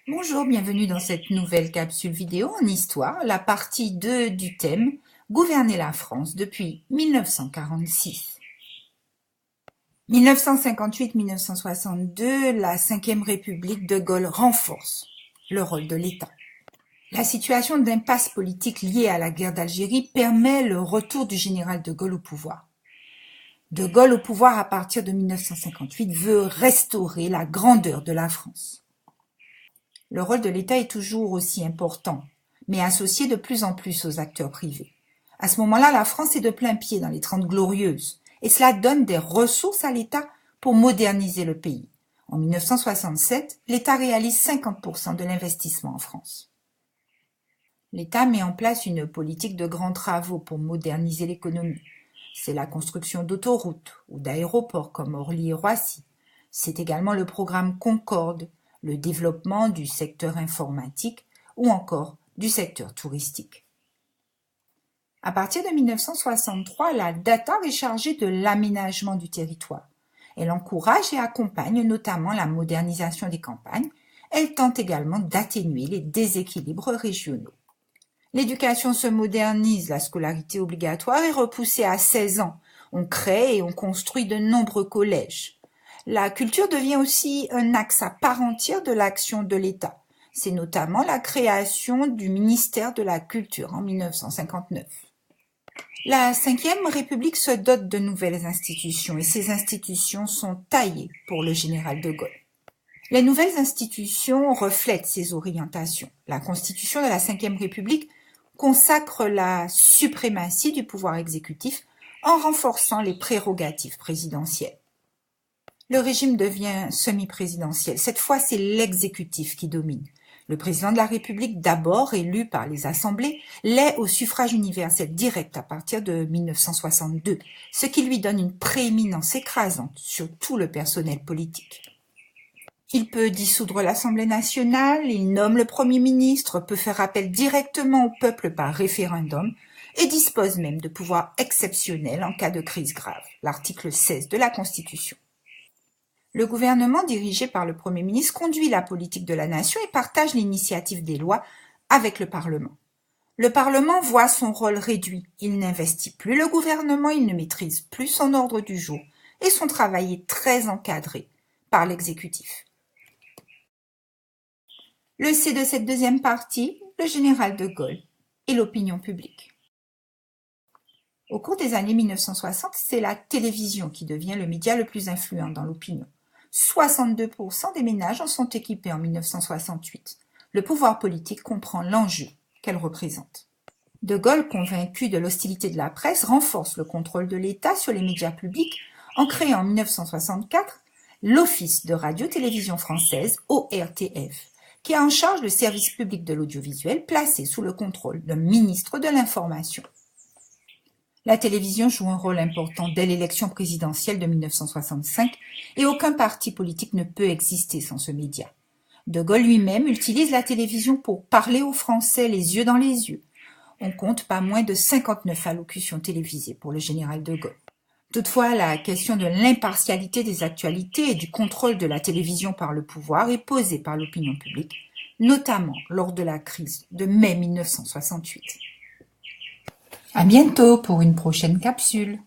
Bonjour, bienvenue dans cette nouvelle capsule vidéo en histoire, la partie 2 du thème « Gouverner la France depuis 1946 ». 1958-1962, la Ve République de Gaulle renforce le rôle de l'État. La situation d'impasse politique liée à la guerre d'Algérie permet le retour du général de Gaulle au pouvoir. De Gaulle au pouvoir à partir de 1958 veut restaurer la grandeur de la France. Le rôle de l'État est toujours aussi important, mais associé de plus en plus aux acteurs privés. À ce moment-là, la France est de plein pied dans les 30 Glorieuses, et cela donne des ressources à l'État pour moderniser le pays. En 1967, l'État réalise 50% de l'investissement en France. L'État met en place une politique de grands travaux pour moderniser l'économie. C'est la construction d'autoroutes ou d'aéroports comme Orly et Roissy. C'est également le programme Concorde, le développement du secteur informatique ou encore du secteur touristique. À partir de 1963, la DATAR est chargée de l'aménagement du territoire. Elle encourage et accompagne notamment la modernisation des campagnes. Elle tente également d'atténuer les déséquilibres régionaux. L'éducation se modernise, la scolarité obligatoire est repoussée à 16 ans. On crée et on construit de nombreux collèges. La culture devient aussi un axe à part entière de l'action de l'État. C'est notamment la création du ministère de la Culture en 1959. La Ve République se dote de nouvelles institutions et ces institutions sont taillées pour le général de Gaulle. Les nouvelles institutions reflètent ces orientations. La Constitution de la Ve République consacre la suprématie du pouvoir exécutif en renforçant les prérogatives présidentielles. Le régime devient semi-présidentiel. Cette fois, c'est l'exécutif qui domine. Le président de la République, d'abord élu par les assemblées, l'est au suffrage universel direct à partir de 1962, ce qui lui donne une prééminence écrasante sur tout le personnel politique. Il peut dissoudre l'Assemblée nationale, il nomme le Premier ministre, peut faire appel directement au peuple par référendum et dispose même de pouvoirs exceptionnels en cas de crise grave, l'article 16 de la Constitution. Le gouvernement dirigé par le Premier ministre conduit la politique de la nation et partage l'initiative des lois avec le Parlement. Le Parlement voit son rôle réduit. Il n'investit plus le gouvernement, il ne maîtrise plus son ordre du jour et son travail est très encadré par l'exécutif. Le C de cette deuxième partie, le général de Gaulle et l'opinion publique. Au cours des années 1960, c'est la télévision qui devient le média le plus influent dans l'opinion. 62% des ménages en sont équipés en 1968. Le pouvoir politique comprend l'enjeu qu'elle représente. De Gaulle, convaincu de l'hostilité de la presse, renforce le contrôle de l'État sur les médias publics en créant en 1964 l'Office de radio-télévision française, ORTF, qui a en charge le service public de l'audiovisuel placé sous le contrôle d'un ministre de l'Information. La télévision joue un rôle important dès l'élection présidentielle de 1965 et aucun parti politique ne peut exister sans ce média. De Gaulle lui-même utilise la télévision pour parler aux Français les yeux dans les yeux. On compte pas moins de 59 allocutions télévisées pour le général de Gaulle. Toutefois, la question de l'impartialité des actualités et du contrôle de la télévision par le pouvoir est posée par l'opinion publique, notamment lors de la crise de mai 1968. À bientôt pour une prochaine capsule.